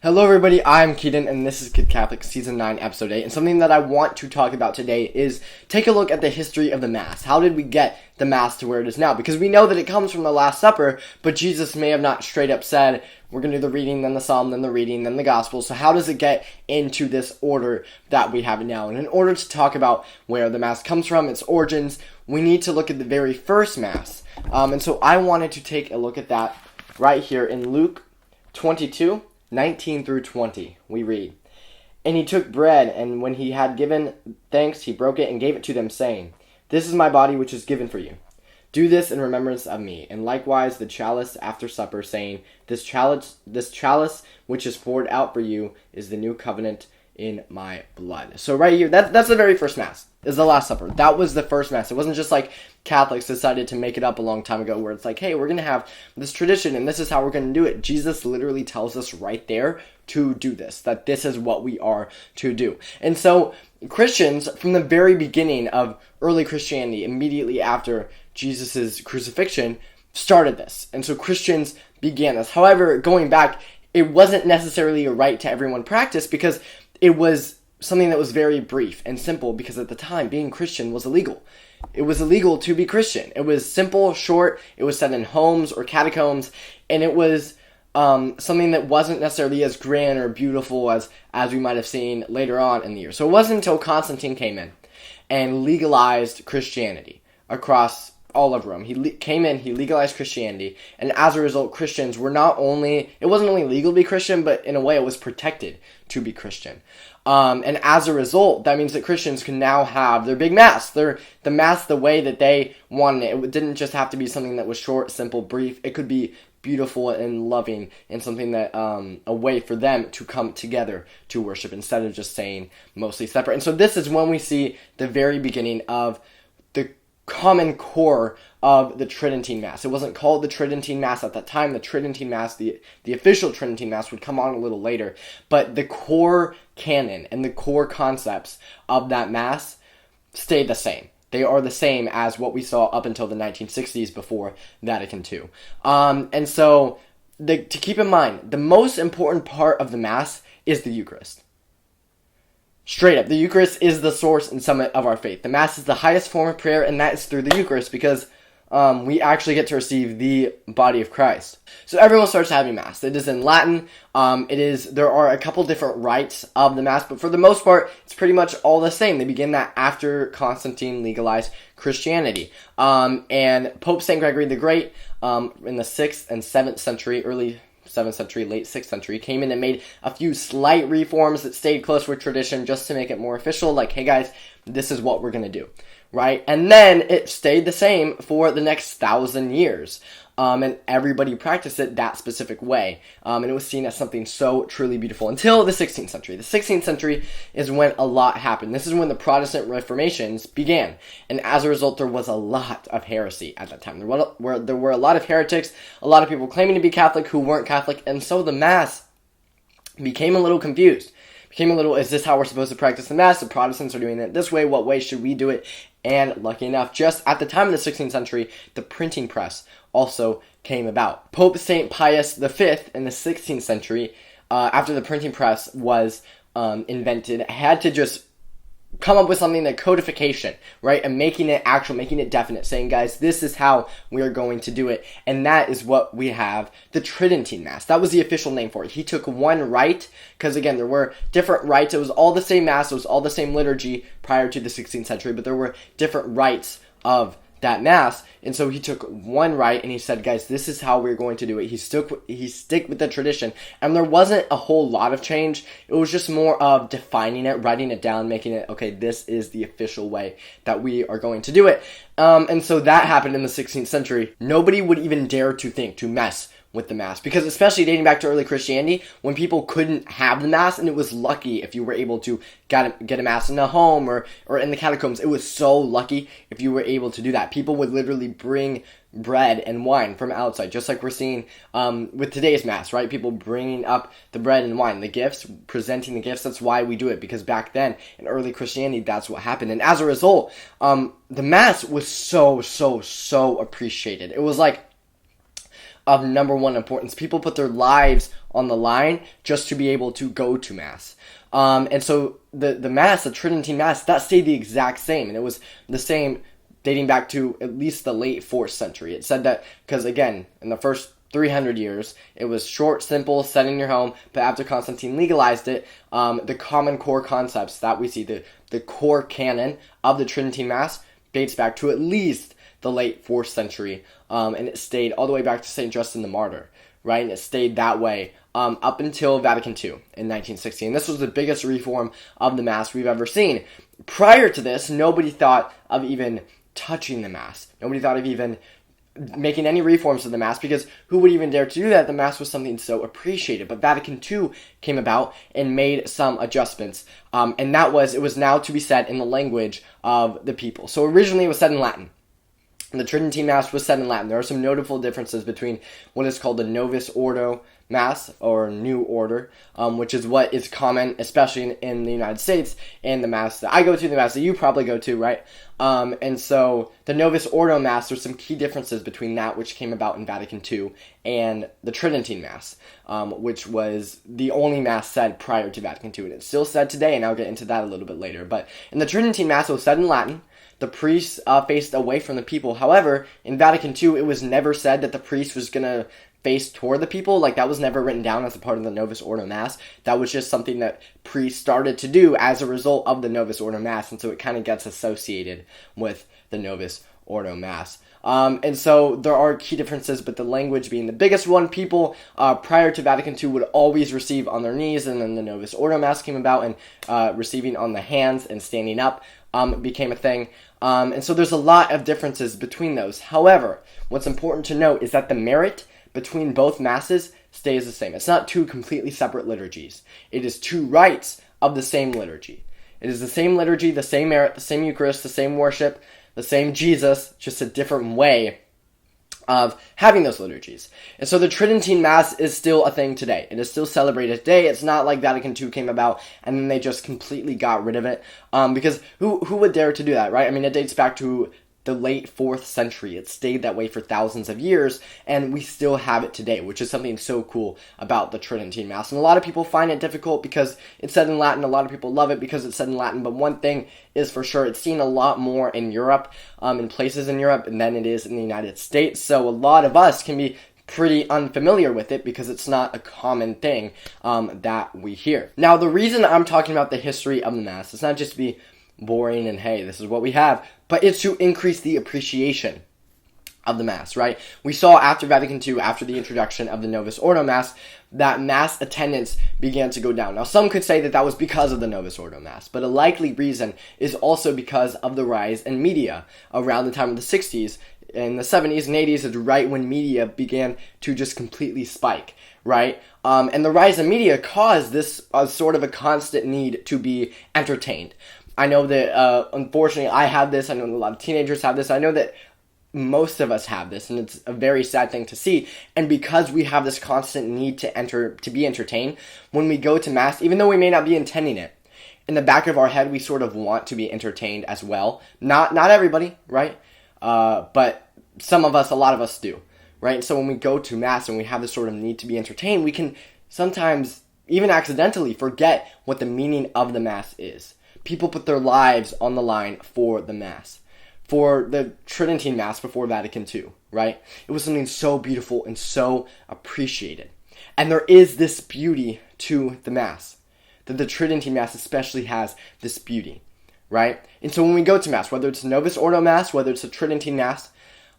Hello everybody, I'm Keaton and this is Kid Catholic Season 9 Episode 8, and something that I want to talk about today is take a look at the history of the Mass. How did we get the Mass to where it is now? Because we know that it comes from the Last Supper, but Jesus may have not straight up said, we're going to do the reading, then the Psalm, then the reading, then the Gospel. So how does it get into this order that we have it now? And in order to talk about where the Mass comes from, its origins, we need to look at the very first Mass. And so I wanted to take a look at that right here in Luke 22:19 through 20, we read, "And he took bread, and when he had given thanks, he broke it and gave it to them, saying, 'This is my body which is given for you. Do this in remembrance of me.' And likewise the chalice after supper, saying, 'This chalice which is poured out for you is the new covenant in my blood.'" So right here, that's the very first Mass, is the Last Supper. That was the first Mass. It wasn't just like Catholics decided to make it up a long time ago where it's like, hey, we're going to have this tradition and this is how we're going to do it. Jesus literally tells us right there to do this, that this is what we are to do. And so Christians, from the very beginning of early Christianity, immediately after Jesus' crucifixion, started this. And so Christians began this. However, going back, it wasn't necessarily a right to everyone practice because it was something that was very brief and simple, because at the time, being Christian was illegal. It was illegal to be Christian. It was simple, short, it was said in homes or catacombs, and it was something that wasn't necessarily as grand or beautiful as we might have seen later on in the year. So it wasn't until Constantine came in and legalized Christianity across all of Rome. He came in, he legalized Christianity, and as a result, Christians were it wasn't only legal to be Christian, but in a way it was protected to be Christian. And as a result, that means that Christians can now have their big Mass, the Mass the way that they wanted it. It didn't just have to be something that was short, simple, brief. It could be beautiful and loving and something that, a way for them to come together to worship instead of just saying mostly separate. And so this is when we see the very beginning of the common core of the Tridentine Mass. It wasn't called the Tridentine Mass at that time. The Tridentine Mass, the official Tridentine Mass, would come on a little later. But the core canon and the core concepts of that Mass stayed the same. They are the same as what we saw up until the 1960s before Vatican II. And so, to keep in mind, the most important part of the Mass is the Eucharist. Straight up, the Eucharist is the source and summit of our faith. The Mass is the highest form of prayer, and that is through the Eucharist, because we actually get to receive the body of Christ. So everyone starts having Mass. It is in Latin. There are a couple different rites of the Mass, but for the most part, it's pretty much all the same. They begin that after Constantine legalized Christianity. And Pope St. Gregory the Great, in the 6th and 7th century, early 7th century, late 6th century, came in and made a few slight reforms that stayed close with tradition just to make it more official. Like, hey guys, this is what we're going to do, right? And then it stayed the same for the next 1,000 years. And everybody practiced it that specific way. And it was seen as something so truly beautiful until the 16th century. The 16th century is when a lot happened. This is when the Protestant Reformations began. And as a result, there was a lot of heresy at that time. There were a lot of heretics, a lot of people claiming to be Catholic who weren't Catholic. And so the Mass became a little confused. Is this how we're supposed to practice the Mass? The Protestants are doing it this way. What way should we do it? And lucky enough, just at the time of the 16th century, the printing press also came about. Pope St. Pius V in the 16th century, after the printing press was invented, had to just come up with something like codification, right? And making it actual, making it definite, saying, guys, this is how we are going to do it. And that is what we have, the Tridentine Mass. That was the official name for it. He took one rite, because again, there were different rites. It was all the same Mass, it was all the same liturgy prior to the 16th century, but there were different rites of that Mass. And so he took one rite and he said, guys, this is how we're going to do it. He stick with the tradition. And there wasn't a whole lot of change. It was just more of defining it, writing it down, making it, okay, this is the official way that we are going to do it. And so that happened in the 16th century. Nobody would even dare to think to mess with the Mass, because especially dating back to early Christianity, when people couldn't have the Mass, and it was lucky if you were able to get a Mass in a home or in the catacombs. It was so lucky if you were able to do that. People would literally bring bread and wine from outside, just like we're seeing with today's Mass, right? People bringing up the bread and wine, the gifts, presenting the gifts. That's why we do it, because back then in early Christianity, that's what happened. And as a result, the Mass was so appreciated. It was like of number one importance. People put their lives on the line just to be able to go to Mass. And so the Mass, the Tridentine Mass, that stayed the exact same. And it was the same dating back to at least the late 4th century. It said that because, again, in the first 300 years, it was short, simple, set in your home. But after Constantine legalized it, the common core concepts that we see, the core canon of the Tridentine Mass dates back to at least the late 4th century. And it stayed all the way back to St. Justin the Martyr, right? And it stayed that way up until Vatican II in 1916. This was the biggest reform of the Mass we've ever seen. Prior to this, nobody thought of even touching the Mass. Nobody thought of even making any reforms to the Mass, because who would even dare to do that? The Mass was something so appreciated. But Vatican II came about and made some adjustments, and that was, it was now to be said in the language of the people. So originally it was said in Latin. The Tridentine Mass was said in Latin. There are some notable differences between what is called the Novus Ordo Mass, or New Order, which is what is common, especially in the United States, and the Mass that I go to, the Mass that you probably go to, right? And so the Novus Ordo Mass, there's some key differences between that, which came about in Vatican II, and the Tridentine Mass, which was the only Mass said prior to Vatican II, and it's still said today, and I'll get into that a little bit later. But in the Tridentine Mass, it was said in Latin. The priests faced away from the people. However, in Vatican II, it was never said that the priest was going to face toward the people. Like, that was never written down as a part of the Novus Ordo Mass. That was just something that priests started to do as a result of the Novus Ordo Mass, and so it kind of gets associated with the Novus Ordo Mass. And so there are key differences, but the language being the biggest one. People prior to Vatican II would always receive on their knees, and then the Novus Ordo Mass came about, and receiving on the hands and standing up became a thing. And so there's a lot of differences between those. However, what's important to note is that the merit between both Masses stays the same. It's not two completely separate liturgies. It is two rites of the same liturgy. It is the same liturgy, the same merit, the same Eucharist, the same worship, the same Jesus, just a different way of having those liturgies. And so the Tridentine Mass is still a thing today. It is still celebrated today. It's not like Vatican II came about and then they just completely got rid of it. Because who would dare to do that, right? I mean, it dates back to the late 4th century. It stayed that way for thousands of years, and we still have it today, which is something so cool about the Tridentine Mass. And a lot of people find it difficult because it's said in Latin. A lot of people love it because it's said in Latin, but one thing is for sure, it's seen a lot more in Europe, in places in Europe, than it is in the United States. So a lot of us can be pretty unfamiliar with it because it's not a common thing that we hear. Now, the reason I'm talking about the history of the Mass, it's not just to be boring and hey, this is what we have, but it's to increase the appreciation of the Mass, right? We saw after Vatican II, after the introduction of the Novus Ordo Mass, that Mass attendance began to go down. Now, some could say that that was because of the Novus Ordo Mass, but a likely reason is also because of the rise in media around the time of the 60s. In the 70s and 80s is right when media began to just completely spike, right? And the rise in media caused this sort of a constant need to be entertained. I know that, unfortunately, I have this. I know that a lot of teenagers have this. I know that most of us have this, and it's a very sad thing to see. And because we have this constant need to be entertained, when we go to Mass, even though we may not be intending it, in the back of our head, we sort of want to be entertained as well. Not everybody, right? But some of us, a lot of us do, right? And so when we go to Mass and we have this sort of need to be entertained, we can sometimes, even accidentally, forget what the meaning of the Mass is. People put their lives on the line for the Mass. For the Tridentine Mass before Vatican II, right? It was something so beautiful and so appreciated. And there is this beauty to the Mass, that the Tridentine Mass especially has this beauty, right? And so when we go to Mass, whether it's Novus Ordo Mass, whether it's a Tridentine Mass,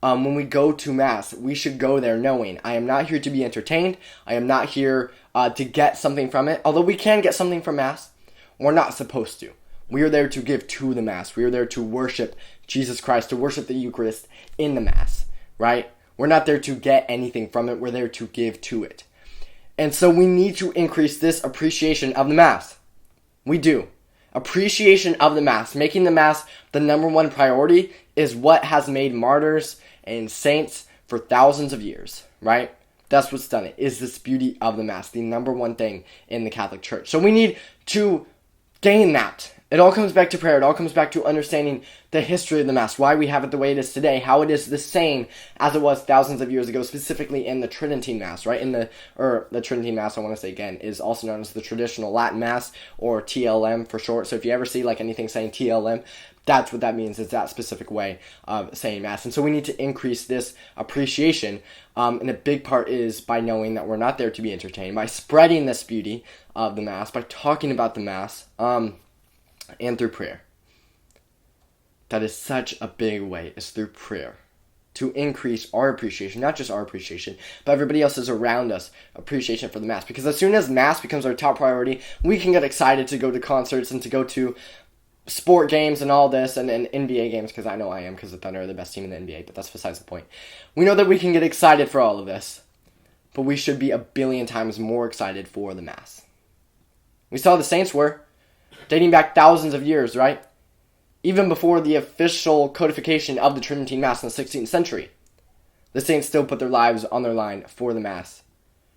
when we go to Mass, we should go there knowing, I am not here to be entertained, I am not here to get something from it. Although we can get something from Mass, we're not supposed to. We are there to give to the Mass. We are there to worship Jesus Christ, to worship the Eucharist in the Mass, right? We're not there to get anything from it. We're there to give to it. And so we need to increase this appreciation of the Mass. We do. Appreciation of the Mass, making the Mass the number one priority, is what has made martyrs and saints for thousands of years, right? That's what's done it, is this beauty of the Mass, the number one thing in the Catholic Church. So we need to gain that It all comes back to prayer. It all comes back to understanding the history of the Mass, why we have it the way it is today, how it is the same as it was thousands of years ago, specifically in the Tridentine Mass, right? The Tridentine Mass, I want to say again, is also known as the traditional Latin Mass, or TLM for short. So if you ever see like anything saying TLM, that's what that means, is that specific way of saying Mass. And so we need to increase this appreciation, and a big part is by knowing that we're not there to be entertained, by spreading this beauty of the Mass, by talking about the Mass, and through prayer. That is such a big way, is through prayer, to increase our appreciation, not just our appreciation, but everybody else's around us appreciation for the Mass. Because as soon as Mass becomes our top priority, we can get excited to go to concerts and to go to sport games and all this, and NBA games, because I know I am, because the Thunder are the best team in the NBA, but that's besides the point. We know that we can get excited for all of this, but we should be a billion times more excited for the Mass. We saw the saints were, dating back thousands of years, right? Even before the official codification of the Tridentine Mass in the 16th century, the saints still put their lives on their line for the Mass,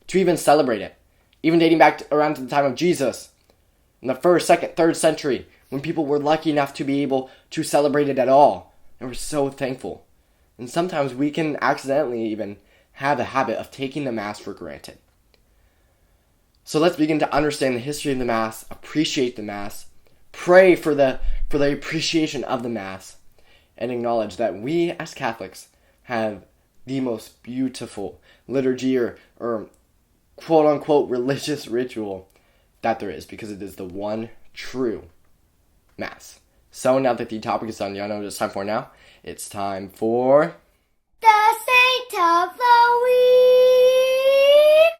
to even celebrate it. Even dating back around to the time of Jesus, in the 1st, 2nd, 3rd century, when people were lucky enough to be able to celebrate it at all. And we're so thankful. And sometimes we can accidentally even have a habit of taking the Mass for granted. So let's begin to understand the history of the Mass, appreciate the Mass, pray for the appreciation of the Mass, and acknowledge that we as Catholics have the most beautiful liturgy or quote-unquote religious ritual that there is, because it is the one true Mass. So now that the topic is done, y'all know what it's time for now. It's time for the Saint of the Week.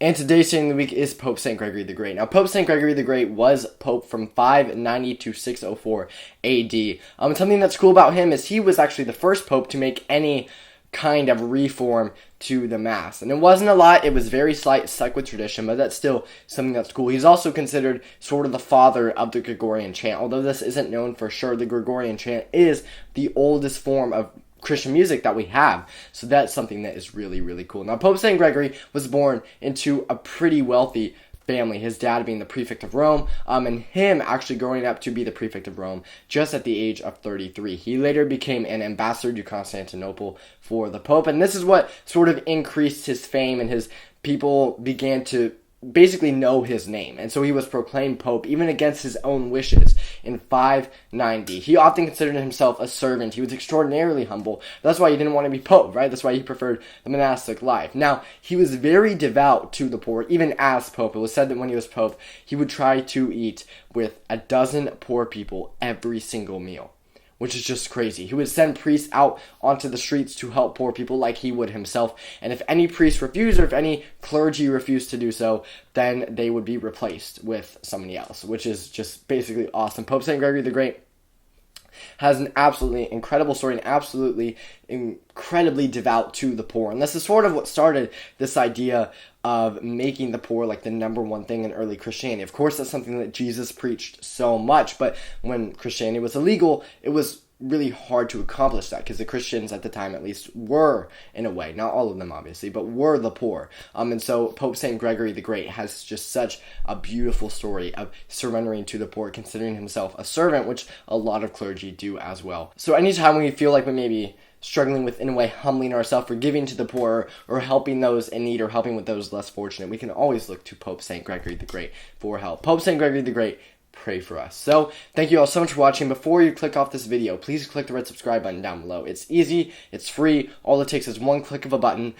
And today's saint of the week is Pope St. Gregory the Great. Now, Pope St. Gregory the Great was Pope from 590 to 604 AD. And something that's cool about him is he was actually the first Pope to make any kind of reform to the Mass. And it wasn't a lot, it was very slight, stuck with tradition, but that's still something that's cool. He's also considered sort of the father of the Gregorian chant. Although this isn't known for sure, the Gregorian chant is the oldest form of Christian music that we have. So that's something that is really, really cool. Now, Pope St. Gregory was born into a pretty wealthy family, his dad being the prefect of Rome, and him actually growing up to be the prefect of Rome just at the age of 33. He later became an ambassador to Constantinople for the Pope, and this is what sort of increased his fame, and his people began to basically know his name, and so he was proclaimed Pope even against his own wishes in 590. He often considered himself a servant. He was extraordinarily humble. That's why he didn't want to be Pope, right? That's why he preferred the monastic life. Now, he was very devout to the poor, even as Pope. It was said that when he was Pope, he would try to eat with a dozen poor people every single meal, which is just crazy. He would send priests out onto the streets to help poor people like he would himself. And if any priest refused, or if any clergy refused to do so, then they would be replaced with somebody else, which is just basically awesome. Pope St. Gregory the Great has an absolutely incredible story, and absolutely incredibly devout to the poor. And this is sort of what started this idea of making the poor like the number one thing in early Christianity. Of course, that's something that Jesus preached so much, but when Christianity was illegal, it was really hard to accomplish that, because the Christians at the time, at least, were, in a way, not all of them obviously, but were the poor. And so Pope St. Gregory the Great has just such a beautiful story of surrendering to the poor, considering himself a servant, which a lot of clergy do as well. So anytime we feel like we may be struggling with, in a way, humbling ourselves for giving to the poor, or helping those in need, or helping with those less fortunate, we can always look to Pope St. Gregory the Great for help. Pope St. Gregory the Great, pray for us. So, thank you all so much for watching. Before you click off this video, please click the red subscribe button down below. It's easy, it's free, all it takes is one click of a button,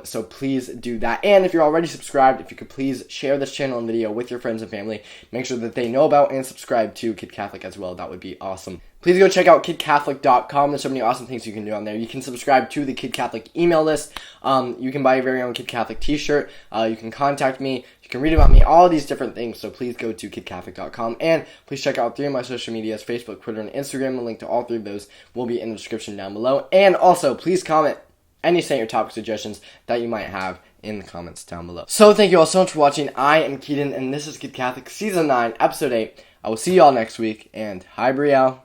so please do that. And if you're already subscribed, if you could please share this channel and video with your friends and family, make sure that they know about and subscribe to Kid Catholic as well. That would be awesome. Please go check out kidcatholic.com. There's so many awesome things you can do on there. You can subscribe to the Kid Catholic email list. You can buy your very own Kid Catholic t-shirt. You can contact me. You can read about me, all these different things. So please go to kidcatholic.com. And please check out 3 of my social medias, Facebook, Twitter, and Instagram. A link to all 3 of those will be in the description down below. And also, please comment any saint or topic suggestions that you might have in the comments down below. So thank you all so much for watching. I am Keaton, and this is Kid Catholic Season 9, Episode 8. I will see you all next week, and hi, Brielle.